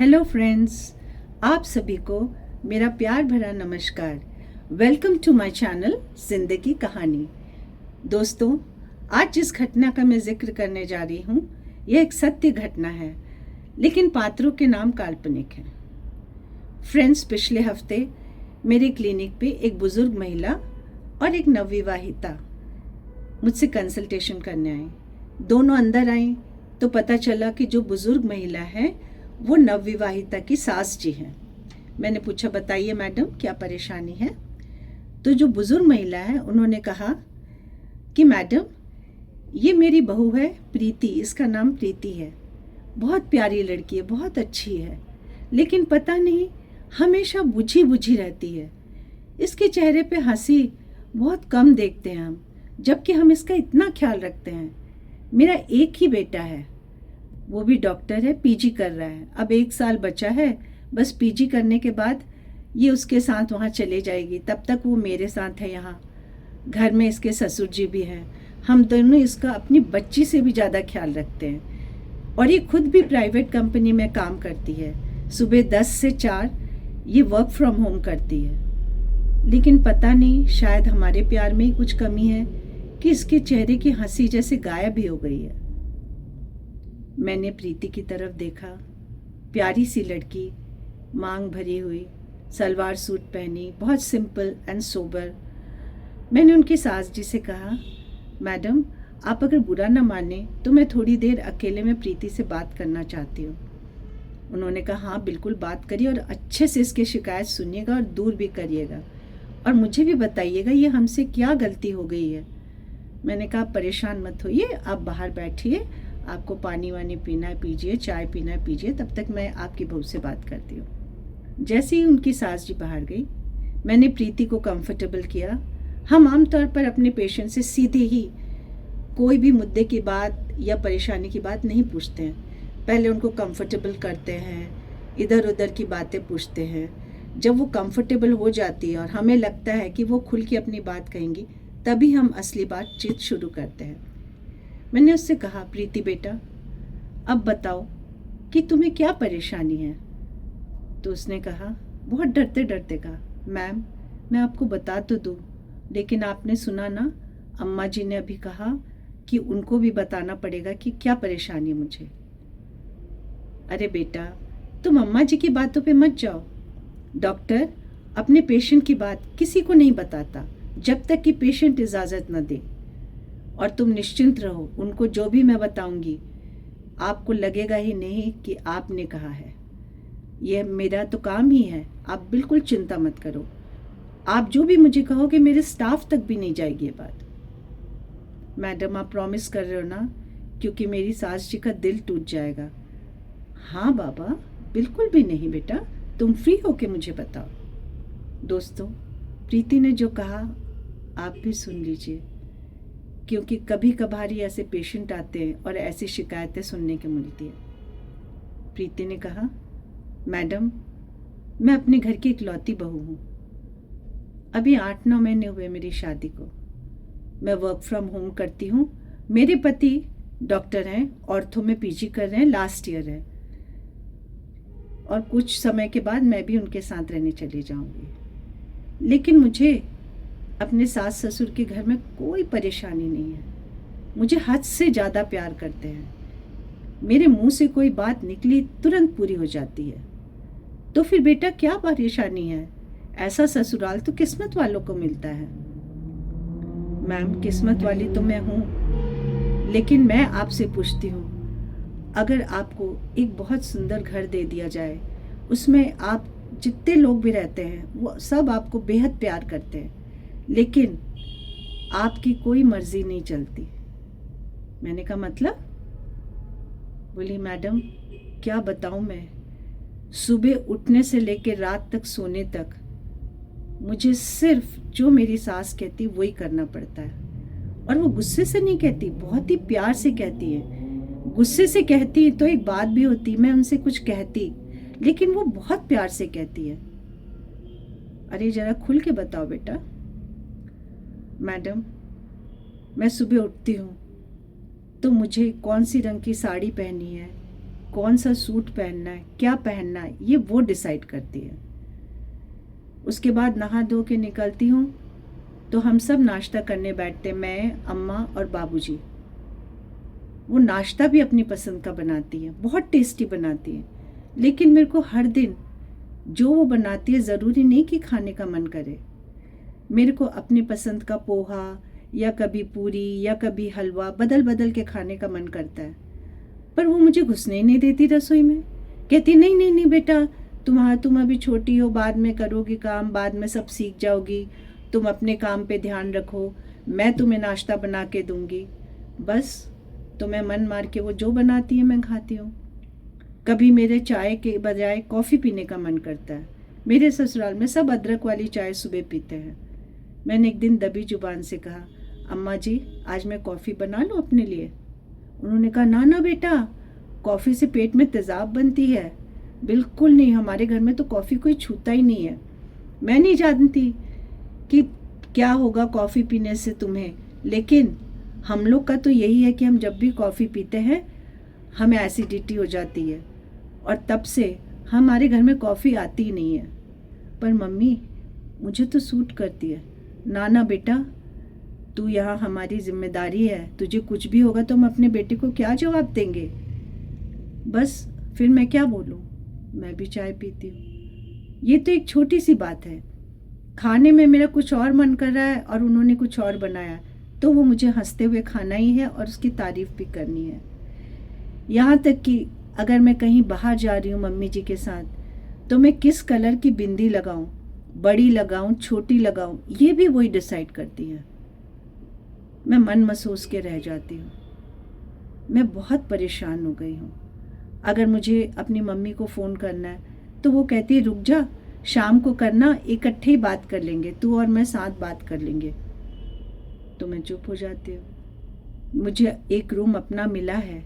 Hello friends, आप सभी को मेरा प्यार भरा नमस्कार। वेलकम टू माय चैनल जिंदगी कहानी। दोस्तों, आज जिस घटना का मैं जिक्र करने जा रही हूँ यह एक सत्य घटना है, लेकिन पात्रों के नाम काल्पनिक हैं। फ्रेंड्स, पिछले हफ्ते मेरे क्लिनिक पे एक बुजुर्ग महिला और एक नवविवाहिता मुझसे कंसल्टेशन करने आई। दोनों अंदर आई तो पता चला कि जो बुजुर्ग महिला है वो नवविवाहिता की सास जी हैं। मैंने पूछा, बताइए मैडम क्या परेशानी है? तो जो बुजुर्ग महिला है उन्होंने कहा कि मैडम, ये मेरी बहू है प्रीति, इसका नाम प्रीति है, बहुत प्यारी लड़की है, बहुत अच्छी है, लेकिन पता नहीं हमेशा बुझी बुझी रहती है। इसके चेहरे पे हंसी बहुत कम देखते हैं हम, जबकि हम इसका इतना ख्याल रखते हैं। मेरा एक ही बेटा है, वो भी डॉक्टर है, पीजी कर रहा है। अब 1 साल बचा है, बस पीजी करने के बाद ये उसके साथ वहाँ चले जाएगी। तब तक वो मेरे साथ है यहाँ। घर में इसके ससुर जी भी हैं। हम दोनों इसका अपनी बच्ची से भी ज़्यादा ख्याल रखते हैं। और ये खुद भी प्राइवेट कंपनी में काम करती है। सुबह 10 से 4 ये वर्क फ्रॉम होम करती है। लेकिन पता नहीं, शायद हमारे प्यार में ही कुछ कमी है कि इसके चेहरे की हंसी जैसे गायब ही हो गई है। मैंने प्रीति की तरफ देखा। प्यारी सी लड़की, मांग भरी हुई, सलवार सूट पहनी, बहुत सिंपल एंड सोबर। मैंने उनकी सास जी से कहा, मैडम आप अगर बुरा ना माने तो मैं थोड़ी देर अकेले में प्रीति से बात करना चाहती हूँ। उन्होंने कहा, हाँ बिल्कुल बात करिए और अच्छे से इसकी शिकायत सुनिएगा और दूर भी करिएगा, और मुझे भी बताइएगा ये हमसे क्या गलती हो गई है। मैंने कहा, परेशान मत होइए, आप बाहर बैठिए, आपको पानी वानी पीना है पीजिए, चाय पीना है पीजिए, तब तक मैं आपकी बहू से बात करती हूँ। जैसे ही उनकी सास जी बाहर गई, मैंने प्रीति को कंफर्टेबल किया। हम आमतौर पर अपने पेशेंट से सीधे ही कोई भी मुद्दे की बात या परेशानी की बात नहीं पूछते हैं। पहले उनको कंफर्टेबल करते हैं, इधर उधर की बातें पूछते हैं। जब वो कंफर्टेबल हो जाती है और हमें लगता है कि वो खुल के अपनी बात कहेंगी, तभी हम असली बातचीत शुरू करते हैं। मैंने उससे कहा, प्रीति बेटा अब बताओ कि तुम्हें क्या परेशानी है? तो उसने कहा, बहुत डरते डरते कहा, मैम मैं आपको बता तो दूँ, लेकिन आपने सुना ना, अम्मा जी ने अभी कहा कि उनको भी बताना पड़ेगा कि क्या परेशानी है मुझे। अरे बेटा, तुम अम्मा जी की बातों पे मत जाओ। डॉक्टर अपने पेशेंट की बात किसी को नहीं बताता जब तक कि पेशेंट इजाज़त न दे। और तुम निश्चिंत रहो, उनको जो भी मैं बताऊंगी आपको लगेगा ही नहीं कि आपने कहा है। यह मेरा तो काम ही है, आप बिल्कुल चिंता मत करो। आप जो भी मुझे कहोगे मेरे स्टाफ तक भी नहीं जाएगी ये बात। मैडम आप प्रॉमिस कर रहे हो ना? क्योंकि मेरी सास जी का दिल टूट जाएगा। हाँ बाबा, बिल्कुल भी नहीं बेटा, तुम फ्री होके मुझे बताओ। दोस्तों, प्रीति ने जो कहा आप भी सुन लीजिए, क्योंकि कभी कभार ही ऐसे पेशेंट आते हैं और ऐसी शिकायतें सुनने को मिलती है। प्रीति ने कहा, मैडम मैं अपने घर की इकलौती बहू हूँ। अभी 8-9 महीने हुए मेरी शादी को। मैं वर्क फ्रॉम होम करती हूँ। मेरे पति डॉक्टर हैं, ऑर्थो में पीजी कर रहे हैं, लास्ट ईयर है, और कुछ समय के बाद मैं भी उनके साथ रहने चली जाऊँगी। लेकिन मुझे अपने सास ससुर के घर में कोई परेशानी नहीं है। मुझे हद से ज़्यादा प्यार करते हैं। मेरे मुंह से कोई बात निकली तुरंत पूरी हो जाती है। तो फिर बेटा क्या परेशानी है? ऐसा ससुराल तो किस्मत वालों को मिलता है। मैम किस्मत वाली तो मैं हूँ, लेकिन मैं आपसे पूछती हूँ, अगर आपको एक बहुत सुंदर घर दे दिया जाए, उसमें आप जितने लोग भी रहते हैं वो सब आपको बेहद प्यार करते हैं, लेकिन आपकी कोई मर्जी नहीं चलती। मैंने कहा मतलब? बोली, मैडम क्या बताऊं मैं, सुबह उठने से लेकर रात तक सोने तक मुझे सिर्फ जो मेरी सास कहती वही करना पड़ता है। और वो गुस्से से नहीं कहती, बहुत ही प्यार से कहती है। गुस्से से कहती तो एक बात भी होती, मैं उनसे कुछ कहती, लेकिन वो बहुत प्यार से कहती है। अरे जरा खुल के बताओ बेटा। मैडम मैं सुबह उठती हूँ तो मुझे कौन सी रंग की साड़ी पहननी है, कौन सा सूट पहनना है, क्या पहनना है, ये वो डिसाइड करती है। उसके बाद नहा धो के निकलती हूँ तो हम सब नाश्ता करने बैठते, मैं, अम्मा और बाबूजी। वो नाश्ता भी अपनी पसंद का बनाती है, बहुत टेस्टी बनाती है, लेकिन मेरे को हर दिन जो वो बनाती है ज़रूरी नहीं कि खाने का मन करे। मेरे को अपनी पसंद का पोहा या कभी पूरी या कभी हलवा बदल बदल के खाने का मन करता है, पर वो मुझे घुसने ही नहीं देती रसोई में। कहती नहीं नहीं नहीं बेटा, तुम अभी छोटी हो, बाद में करोगी काम, बाद में सब सीख जाओगी, तुम अपने काम पे ध्यान रखो, मैं तुम्हें नाश्ता बना के दूंगी। बस तुम्हें मन मार के वो जो बनाती है मैं खाती हूँ। कभी मेरे चाय के बजाय कॉफ़ी पीने का मन करता है। मेरे ससुराल में सब अदरक वाली चाय सुबह पीते हैं। मैंने एक दिन दबी जुबान से कहा, अम्मा जी आज मैं कॉफ़ी बना लूँ अपने लिए? उन्होंने कहा ना ना बेटा, कॉफ़ी से पेट में तेज़ाब बनती है। बिल्कुल नहीं, हमारे घर में तो कॉफ़ी कोई छूता ही नहीं है। मैं नहीं जानती कि क्या होगा कॉफ़ी पीने से तुम्हें, लेकिन हम लोग का तो यही है कि हम जब भी कॉफ़ी पीते हैं हमें एसिडिटी हो जाती है, और तब से हमारे घर में कॉफ़ी आती ही नहीं है। पर मम्मी मुझे तो सूट करती है। ना ना बेटा, तू यहाँ हमारी जिम्मेदारी है, तुझे कुछ भी होगा तो हम अपने बेटे को क्या जवाब देंगे? बस फिर मैं क्या बोलूँ, मैं भी चाय पीती हूँ। ये तो एक छोटी सी बात है। खाने में मेरा कुछ और मन कर रहा है और उन्होंने कुछ और बनाया, तो वो मुझे हंसते हुए खाना ही है और उसकी तारीफ भी करनी है। यहाँ तक कि अगर मैं कहीं बाहर जा रही हूँ मम्मी जी के साथ, तो मैं किस कलर की बिंदी लगाऊं, बड़ी लगाऊं, छोटी लगाऊं, ये भी वही डिसाइड करती है। मैं मन महसूस के रह जाती हूँ। मैं बहुत परेशान हो गई हूँ। अगर मुझे अपनी मम्मी को फ़ोन करना है तो वो कहती है रुक जा, शाम को करना, इकट्ठे ही बात कर लेंगे, तू और मैं साथ बात कर लेंगे। तो मैं चुप हो जाती हूँ। मुझे एक रूम अपना मिला है,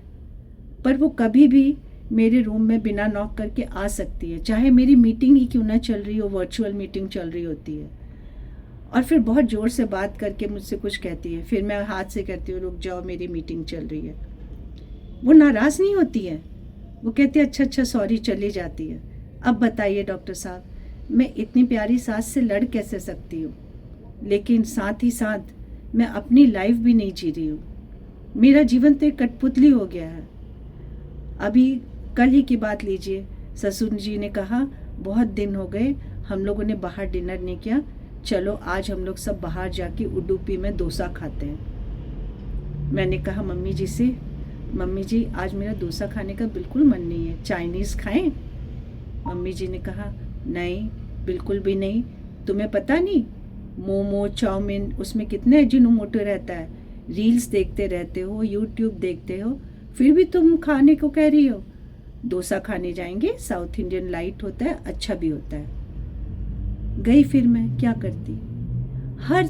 पर वो कभी भी मेरे रूम में बिना नॉक करके आ सकती है, चाहे मेरी मीटिंग ही क्यों ना चल रही हो, वर्चुअल मीटिंग चल रही होती है। और फिर बहुत ज़ोर से बात करके मुझसे कुछ कहती है, फिर मैं हाथ से कहती हूँ रुक जाओ मेरी मीटिंग चल रही है। वो नाराज़ नहीं होती है, वो कहती है अच्छा अच्छा सॉरी, चली जाती है। अब बताइए डॉक्टर साहब, मैं इतनी प्यारी सास से लड़ कैसे सकती हूँ, लेकिन साथ ही साथ मैं अपनी लाइफ भी नहीं जी रही हूँ। मेरा जीवन तो एक कठपुतली हो गया है। अभी कल ही की बात लीजिए, ससुर जी ने कहा बहुत दिन हो गए हम लोगों ने बाहर डिनर नहीं किया, चलो आज हम लोग सब बाहर जाके उडुपी में डोसा खाते हैं। मैंने कहा मम्मी जी से, मम्मी जी आज मेरा डोसा खाने का बिल्कुल मन नहीं है, चाइनीज़ खाएं? मम्मी जी ने कहा नहीं बिल्कुल भी नहीं, तुम्हें पता नहीं मोमो चाउमीन उसमें कितने अजीनोमोटो रहता है, रील्स देखते रहते हो, यूट्यूब देखते हो, फिर भी तुम खाने को कह रही हो। डोसा खाने जाएंगे, साउथ इंडियन लाइट होता है, अच्छा भी होता है। गई फिर मैं क्या करती, हर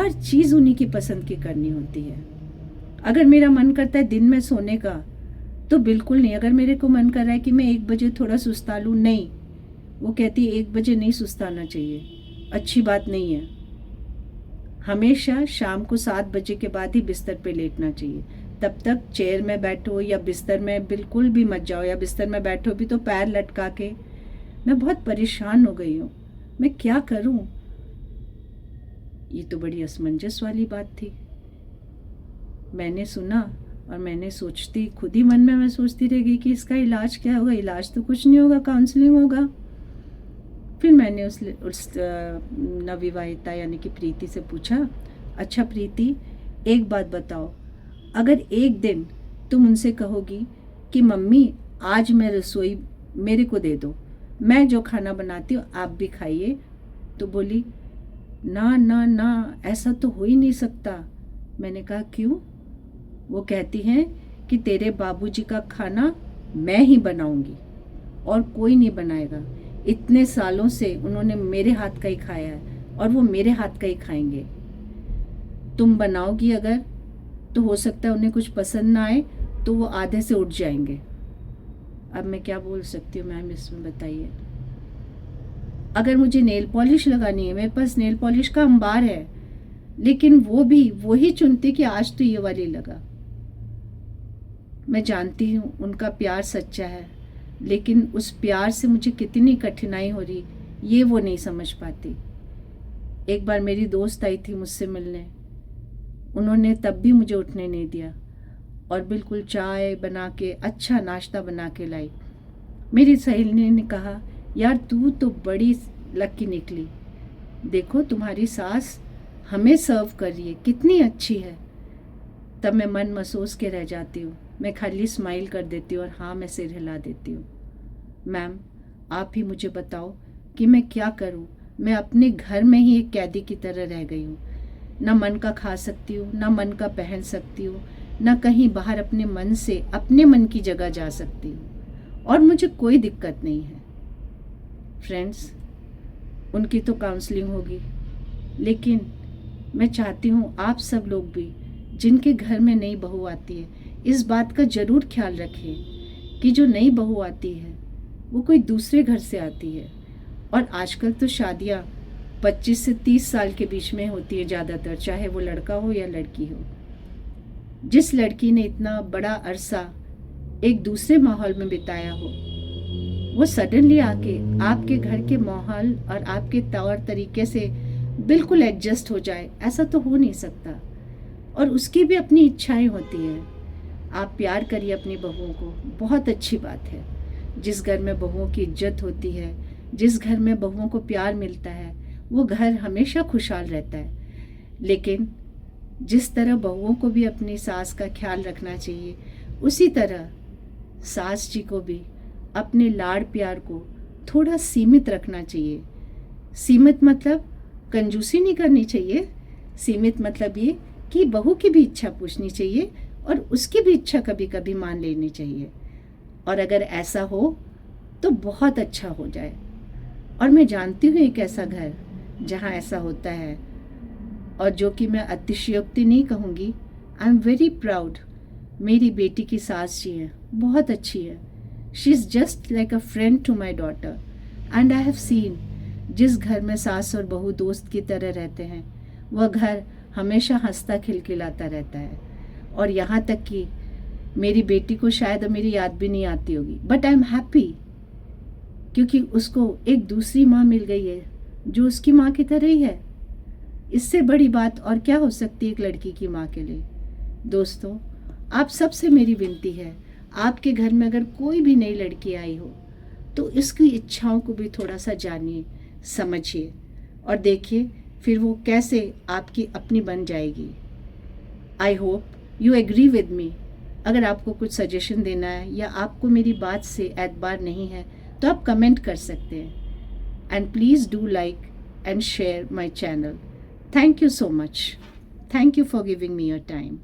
चीज़ उन्हीं की पसंद की करनी होती है। अगर मेरा मन करता है दिन में सोने का तो बिल्कुल नहीं, अगर मेरे को मन कर रहा है कि मैं 1 बजे थोड़ा सुस्ता लूँ, नहीं, वो कहती है 1 बजे नहीं सुस्ताना चाहिए, अच्छी बात नहीं है। हमेशा शाम को 7 बजे के बाद ही बिस्तर पे लेटना चाहिए, तब तक चेयर में बैठो या बिस्तर में बिल्कुल भी मत जाओ, या बिस्तर में बैठो भी तो पैर लटका के। मैं बहुत परेशान हो गई हूँ, मैं क्या करूँ? ये तो बड़ी असमंजस वाली बात थी। मैंने सुना और मैंने सोचती, खुद ही मन में मैं सोचती रह गई कि इसका इलाज क्या होगा। इलाज तो कुछ नहीं होगा, काउंसलिंग होगा। फिर मैंने उस नवविवाहिता यानी कि प्रीति से पूछा, अच्छा प्रीति एक बात बताओ, अगर एक दिन तुम उनसे कहोगी कि मम्मी आज मैं रसोई मेरे को दे दो, मैं जो खाना बनाती हूँ आप भी खाइए, तो बोली ना ना ना, ऐसा तो हो ही नहीं सकता। मैंने कहा क्यों? वो कहती हैं कि तेरे बाबूजी का खाना मैं ही बनाऊंगी और कोई नहीं बनाएगा। इतने सालों से उन्होंने मेरे हाथ का ही खाया है और वो मेरे हाथ का ही खाएंगे। तुम बनाओगी अगर, तो हो सकता है उन्हें कुछ पसंद ना आए तो वो आधे से उठ जाएंगे। अब मैं क्या बोल सकती हूँ मैम, इसमें बताइए। अगर मुझे नेल पॉलिश लगानी है, मेरे पास नेल पॉलिश का अंबार है, लेकिन वो भी वही चुनती कि आज तो ये वाली लगा। मैं जानती हूँ उनका प्यार सच्चा है, लेकिन उस प्यार से मुझे कितनी कठिनाई हो रही ये वो नहीं समझ पाती। एक बार मेरी दोस्त आई थी मुझसे मिलने, उन्होंने तब भी मुझे उठने नहीं दिया और बिल्कुल चाय बना के अच्छा नाश्ता बना के लाई। मेरी सहेली ने कहा, यार तू तो बड़ी लकी निकली, देखो तुम्हारी सास हमें सर्व कर रही है, कितनी अच्छी है। तब मैं मन महसूस के रह जाती हूँ, मैं खाली स्माइल कर देती हूँ और हाँ मैं सिर हिला देती हूँ। मैम आप ही मुझे बताओ कि मैं क्या करूँ, मैं अपने घर में ही एक कैदी की तरह रह गई हूँ। ना मन का खा सकती हूँ, ना मन का पहन सकती हूँ, ना कहीं बाहर अपने मन से अपने मन की जगह जा सकती हूँ, और मुझे कोई दिक्कत नहीं है। फ्रेंड्स, उनकी तो काउंसलिंग होगी, लेकिन मैं चाहती हूँ आप सब लोग भी जिनके घर में नई बहू आती है इस बात का ज़रूर ख्याल रखें कि जो नई बहू आती है वो कोई दूसरे घर से आती है। और आजकल तो शादियाँ 25 से 30 साल के बीच में होती है ज़्यादातर, चाहे वो लड़का हो या लड़की हो। जिस लड़की ने इतना बड़ा अरसा एक दूसरे माहौल में बिताया हो, वो सडनली आके आपके घर के माहौल और आपके तौर तरीके से बिल्कुल एडजस्ट हो जाए, ऐसा तो हो नहीं सकता। और उसकी भी अपनी इच्छाएं होती हैं। आप प्यार करिए अपनी बहुओं को, बहुत अच्छी बात है। जिस घर में बहुओं की इज्जत होती है, जिस घर में बहुओं को प्यार मिलता है, वो घर हमेशा खुशहाल रहता है। लेकिन जिस तरह बहुओं को भी अपनी सास का ख्याल रखना चाहिए, उसी तरह सास जी को भी अपने लाड़ प्यार को थोड़ा सीमित रखना चाहिए। सीमित मतलब कंजूसी नहीं करनी चाहिए, सीमित मतलब ये कि बहू की भी इच्छा पूछनी चाहिए और उसकी भी इच्छा कभी कभी मान लेनी चाहिए। और अगर ऐसा हो तो बहुत अच्छा हो जाए। और मैं जानती हूँ एक ऐसा घर जहाँ ऐसा होता है, और जो कि मैं अतिशयोक्ति नहीं कहूँगी, आई एम वेरी प्राउड। मेरी बेटी की सास जी है, बहुत अच्छी है। She is just like a friend to my daughter. And I have seen, जिस घर में सास और बहू दोस्त की तरह रहते हैं, वह घर हमेशा हंसता खिलखिलाता रहता है। और यहाँ तक कि मेरी बेटी को शायद मेरी याद भी नहीं आती होगी, बट आई एम हैप्पी, क्योंकि उसको एक दूसरी माँ मिल गई है जो उसकी माँ की तरह ही है। इससे बड़ी बात और क्या हो सकती है एक लड़की की माँ के लिए। दोस्तों, आप सबसे मेरी विनती है, आपके घर में अगर कोई भी नई लड़की आई हो तो इसकी इच्छाओं को भी थोड़ा सा जानिए, समझिए और देखिए फिर वो कैसे आपकी अपनी बन जाएगी। I hope you agree with me. अगर आपको कुछ सजेशन देना है या आपको मेरी बात से एतबार नहीं है तो आप कमेंट कर सकते हैं। And please do like and share my channel. Thank you so much. Thank you for giving me your time.